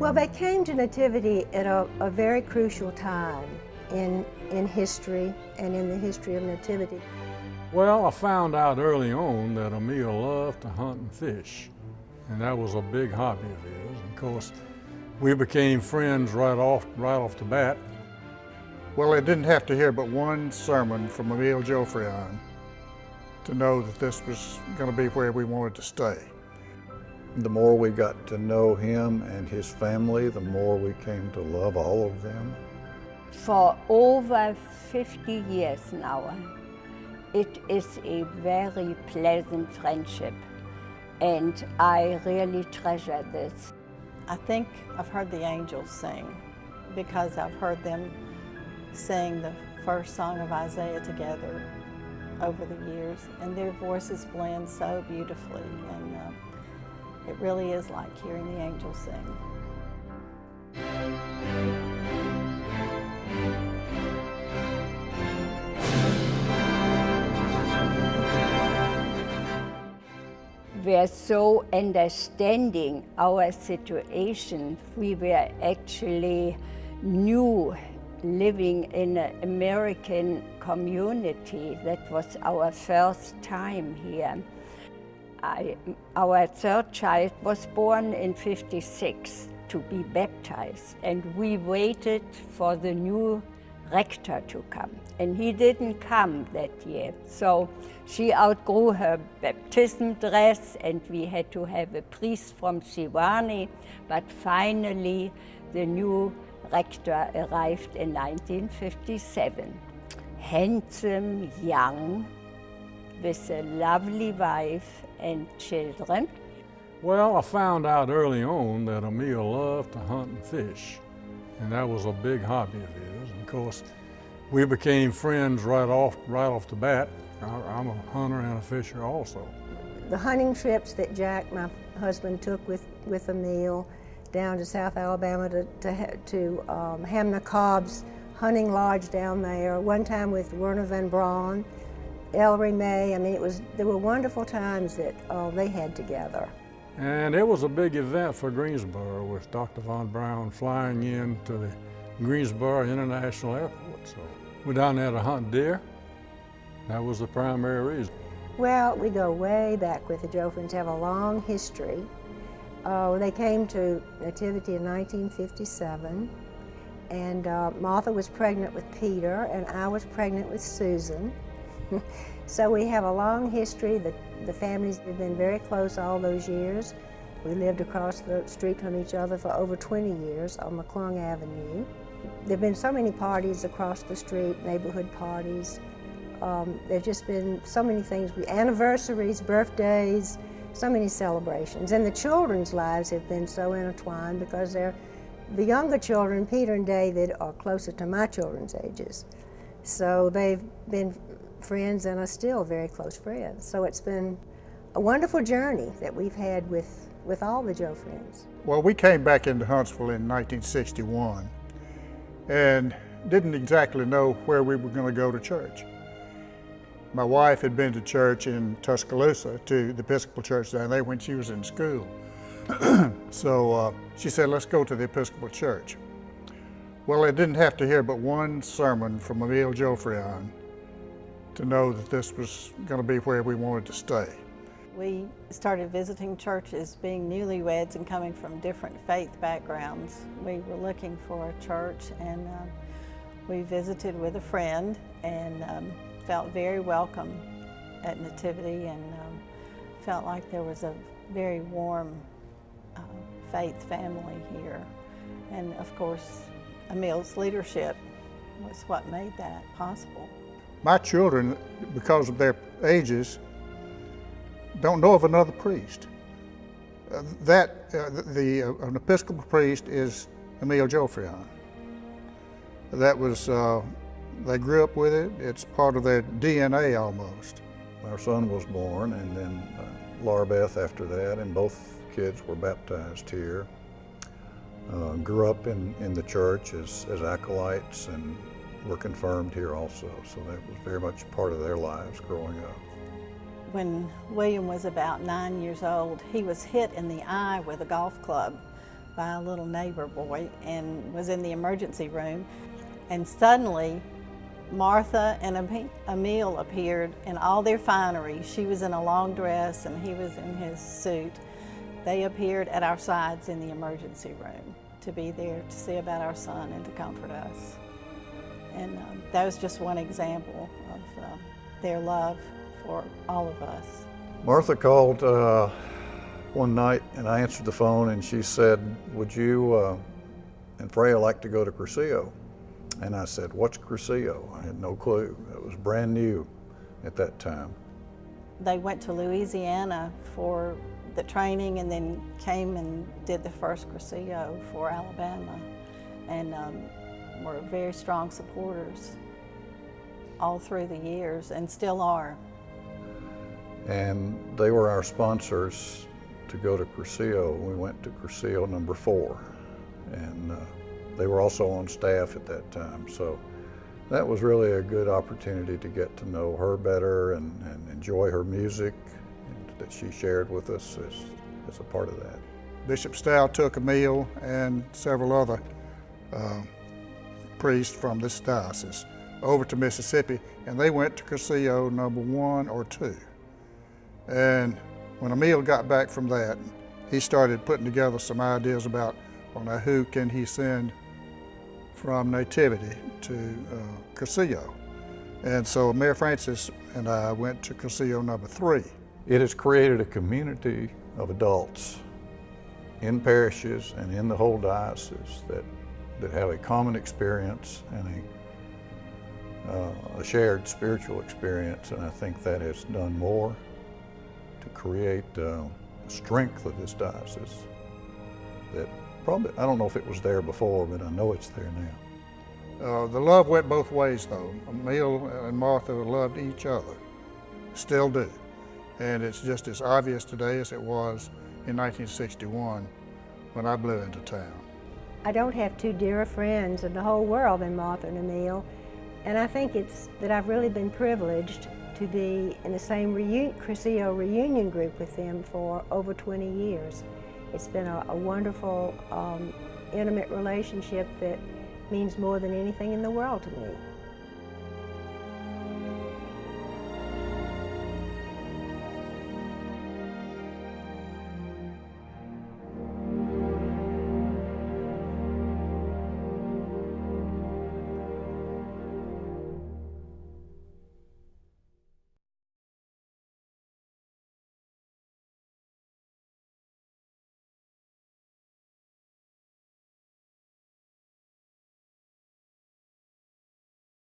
Well, they came to Nativity at a very crucial time in history and in the history of Nativity. Well, I found out early on that Emile loved to hunt and fish, and that was a big hobby of his. And of course, we became friends right off the bat. Well, I didn't have to hear but one sermon from Emile Joffrion to know that this was going to be where we wanted to stay. The more we got to know him and his family, the more we came to love all of them. For over 50 years now, it is a very pleasant friendship, and I really treasure this. I think I've heard the angels sing because I've heard them sing the first song of Isaiah together over the years, and their voices blend so beautifully, and it really is like hearing the angels sing. Were so understanding our situation. We were actually new, living in an American community. That was our first time here. Our third child was born in '56 to be baptized, and we waited for the new rector to come, and he didn't come that year. So she outgrew her baptism dress, and we had to have a priest from Sewanee, but finally the new rector arrived in 1957. Handsome, young, with a lovely wife and children. Well, I found out early on that Emile loved to hunt and fish, and that was a big hobby of his. And of course, we became friends right off the bat. I'm a hunter and a fisher also. The hunting trips that Jack, my husband, took with Emile down to South Alabama to Hamna Cobb's hunting lodge down there. One time with Werner Van Braun, Ellery May. I mean, there were wonderful times that they had together. And it was a big event for Greensboro with Dr. Von Braun flying in to the Greensboro International Airport. So we're down there to hunt deer. That was the primary reason. Well, we go way back with the Joffrions, have a long history. They came to Nativity in 1957, and Martha was pregnant with Peter, and I was pregnant with Susan. So we have a long history. The families have been very close all those years. We lived across the street from each other for over 20 years on McClung Avenue. There have been so many parties across the street, neighborhood parties. There've just been so many things, anniversaries, birthdays, so many celebrations. And the children's lives have been so intertwined because the younger children, Peter and David, are closer to my children's ages. So they've been friends and are still very close friends. So it's been a wonderful journey that we've had with all the Joffrions. Well, we came back into Huntsville in 1961 and didn't exactly know where we were going to go to church. My wife had been to church in Tuscaloosa, to the Episcopal church down there when she was in school. So she said, let's go to the Episcopal church. Well, I didn't have to hear but one sermon from Emile Joffrion to know that this was going to be where we wanted to stay. We started visiting churches being newlyweds and coming from different faith backgrounds. We were looking for a church, and we visited with a friend and felt very welcome at Nativity, and felt like there was a very warm faith family here. And of course, Emile's leadership was what made that possible. My children, because of their ages, don't know of another priest. An Episcopal priest is Emile Joffrion. That was, they grew up with it. It's part of their DNA almost. Our son was born, and then Laura Beth after that, and both kids were baptized here. Grew up in the church as acolytes, and were confirmed here also, so that was very much part of their lives growing up. When William was about 9 years old, he was hit in the eye with a golf club by a little neighbor boy and was in the emergency room. And suddenly, Martha and Emile appeared in all their finery. She was in a long dress and he was in his suit. They appeared at our sides in the emergency room to be there to see about our son and to comfort us. And that was just one example of their love for all of us. Martha called one night and I answered the phone and she said, would you and Freya like to go to Cursillo? And I said, what's Cursillo? I had no clue. It was brand new at that time. They went to Louisiana for the training and then came and did the first Cursillo for Alabama, and were very strong supporters all through the years and still are. And they were our sponsors to go to Cursillo. We went to Cursillo number 4, and they were also on staff at that time. So that was really a good opportunity to get to know her better and enjoy her music that she shared with us as a part of that. Bishop Stow took Emile and several other priests from this diocese over to Mississippi, and they went to Cursillo number 1 or 2. And when Emile got back from that, he started putting together some ideas about, well, now who can he send from Nativity to Cursillo. And so Mayor Francis and I went to Cursillo number 3. It has created a community of adults in parishes and in the whole diocese that have a common experience and a shared spiritual experience, and I think that has done more to create the strength of this diocese that probably, I don't know if it was there before, but I know it's there now. The love went both ways though. Emile and Martha loved each other, still do. And it's just as obvious today as it was in 1961 when I blew into town. I don't have two dearer friends in the whole world than Martha and Emile, and I think it's that I've really been privileged to be in the same Cursillo reunion group with them for over 20 years. It's been a wonderful, intimate relationship that means more than anything in the world to me.